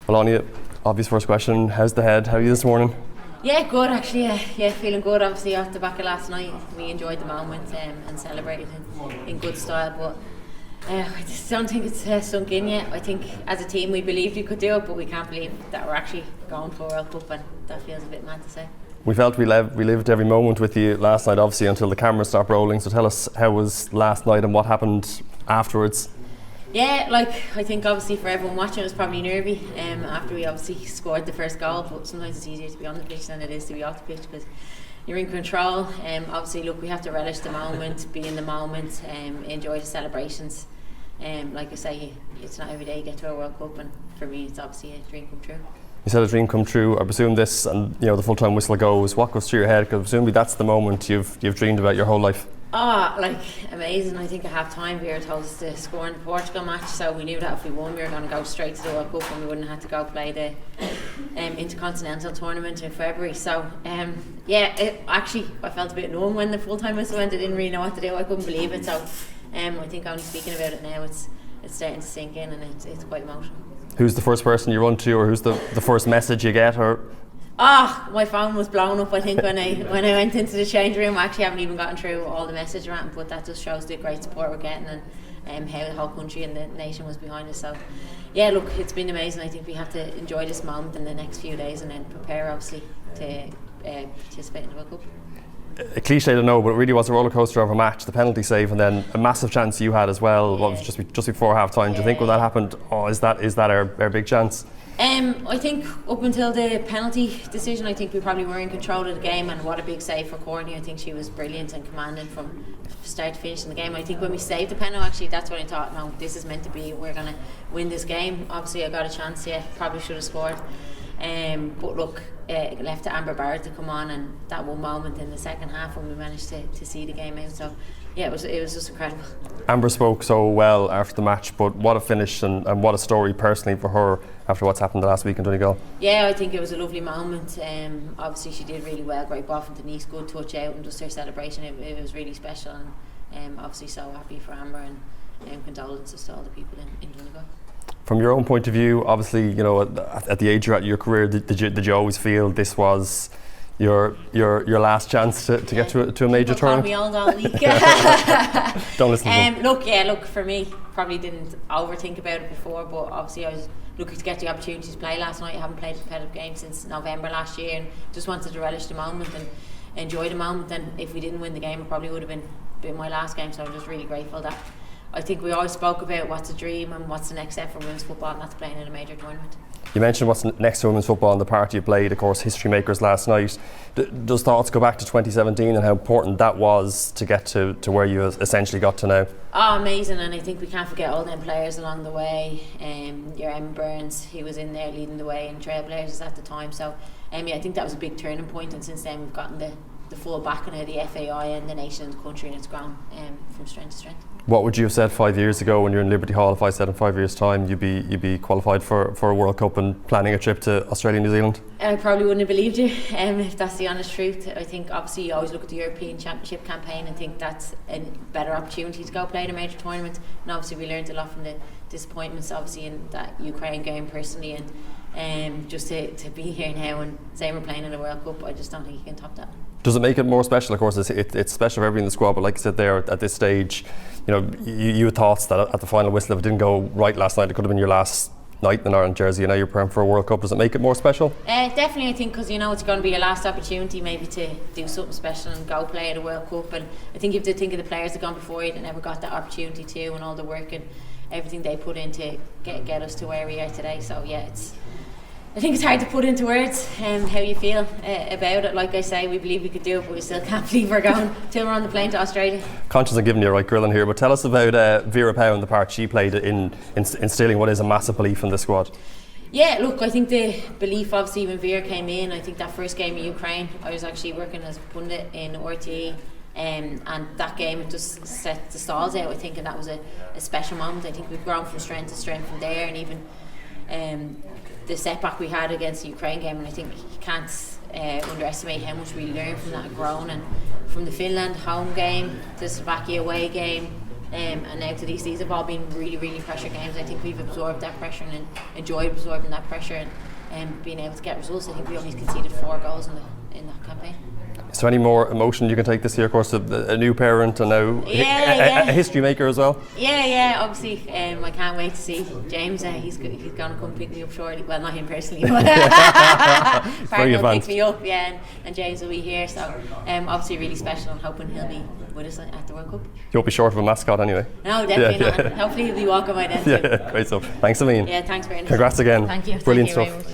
Well, Aine, obvious first question. How's the head? How are you this morning? Yeah, good actually. Yeah, feeling good. Obviously, off the back of last night, we enjoyed the moment and celebrated in good style. But I just don't think it's sunk in yet. I think as a team we believed we could do it, but we can't believe that we're actually going for a World Cup, and that feels a bit mad to say. We felt we lived every moment with you last night, obviously, until the cameras stopped rolling. So tell us, how was last night and what happened afterwards? Yeah, I think obviously for everyone watching it was probably nervy after we obviously scored the first goal, but sometimes it's easier to be on the pitch than it is to be off the pitch because you're in control. Obviously, look, we have to relish the moment, be in the moment, enjoy the celebrations. Like I say, it's not every day you get to a World Cup, and for me it's obviously a dream come true. You said a dream come true. I presume this, and the full-time whistle goes. What goes through your head? Because presumably that's the moment you've dreamed about your whole life. Amazing. I think at half time Vera told us to score in the Portugal match, so we knew that if we won we were going to go straight to the World Cup and we wouldn't have to go play the Intercontinental tournament in February. So I felt a bit numb when the full-time whistle went. I didn't really know what to do. I couldn't believe it. So I think only speaking about it now it's starting to sink in, and it's quite emotional. Who's the first person you run to, or who's the first message you get? Or my phone was blown up, I think, when I went into the change room. I actually haven't even gotten through all the message around, but that just shows the great support we're getting and how the whole country and the nation was behind us. So yeah, look, it's been amazing. I think we have to enjoy this moment in the next few days and then prepare obviously to participate in the World Cup. A cliche to know, but it really was a roller coaster of a match. The penalty save and then a massive chance you had as well. Yeah. What was just before half time? Do you think when that happened, is that our big chance? I think up until the penalty decision, I think we probably were in control of the game, and what a big save for Courtney. I think she was brilliant and commanding from start to finish in the game. I think when we saved the penalty, actually, that's when I thought, no, this is meant to be, we're going to win this game. Obviously I got a chance, probably should have scored. But look, it left to Amber Barrett to come on, and that one moment in the second half when we managed to see the game out. So yeah, it was just incredible. Amber spoke so well after the match, but what a finish and what a story personally for her after what's happened the last week in Donegal. Yeah, I think it was a lovely moment. Obviously she did really well, great ball from Denise, good touch out, and just her celebration, it was really special, and obviously so happy for Amber, and condolences to all the people in Donegal. From your own point of view, obviously, at the age you're at in your career, did you always feel this was your last chance to get to a major tournament? Me all week. Don't listen to them. Look, for me, probably didn't overthink about it before, but obviously I was lucky to get the opportunity to play last night. I haven't played a competitive game since November last year, and just wanted to relish the moment and enjoy the moment. And if we didn't win the game, it probably would have been my last game, so I'm just really grateful that I think we always spoke about what's a dream and what's the next step for women's football, and that's playing in a major tournament. You mentioned what's next to women's football and the part you played, of course, history makers last night. Does thoughts go back to 2017 and how important that was to get to where you essentially got to now? Oh, amazing, and I think we can't forget all them players along the way. Your Emma Burns, he was in there leading the way in Trailblazers at the time, so I think that was a big turning point, and since then we've gotten the full backing of the FAI and the nation and the country, and it's grown from strength to strength. What would you have said 5 years ago when you're in Liberty Hall if I said in 5 years' time you'd be qualified for a World Cup and planning a trip to Australia and New Zealand? I probably wouldn't have believed you, if that's the honest truth. I think obviously you always look at the European Championship campaign and think that's a better opportunity to go play in a major tournament, and obviously we learned a lot from the disappointments obviously in that Ukraine game personally, and just to be here now and say we're playing in a World Cup, I just don't think you can top that. Does it make it more special? Of course, it's special for everybody in the squad, but like I said there, at this stage, you had thoughts that at the final whistle, if it didn't go right last night, it could have been your last night in an Ireland jersey, and now you're preparing for a World Cup. Does it make it more special? Definitely, I think, because it's going to be your last opportunity maybe to do something special and go play at a World Cup, and I think you have to think of the players that gone before you that never got that opportunity to, and all the work and everything they put in to get us to where we are today. So yeah, I think it's hard to put into words how you feel about it. Like I say, we believe we could do it, but we still can't believe we're going till we're on the plane to Australia. Conscious of giving you a right grilling here, but tell us about Vera Pauw and the part she played in instilling what is a massive belief in the squad. Yeah, look, I think the belief, obviously, when Vera came in, I think that first game in Ukraine, I was actually working as a pundit in RTE, and that game, it just set the stalls out, I think, and that was a special moment. I think we've grown from strength to strength from there, and even the setback we had against the Ukraine game, and I think you can't underestimate how much we learned from that, grown, and from the Finland home game, the Slovakia away game, and now to these have all been really, really pressure games. I think we've absorbed that pressure and enjoyed absorbing that pressure and being able to get results. I think we only conceded 4 goals in the campaign. Is there any more emotion you can take this year? Of course, a new parent and now a history maker as well. Yeah. Obviously, I can't wait to see James. He's going to come pick me up shortly. Well, not him personally, but partner will pick me up. Yeah, and James will be here. So obviously, really special. I'm hoping he'll be with us at the World Cup. You won't be short of a mascot anyway. No, definitely not. Hopefully, he'll be walking by then. Yeah, great stuff. Thanks, Aine. Yeah, thanks very much. Congrats again. Thank you. Brilliant Thank you stuff.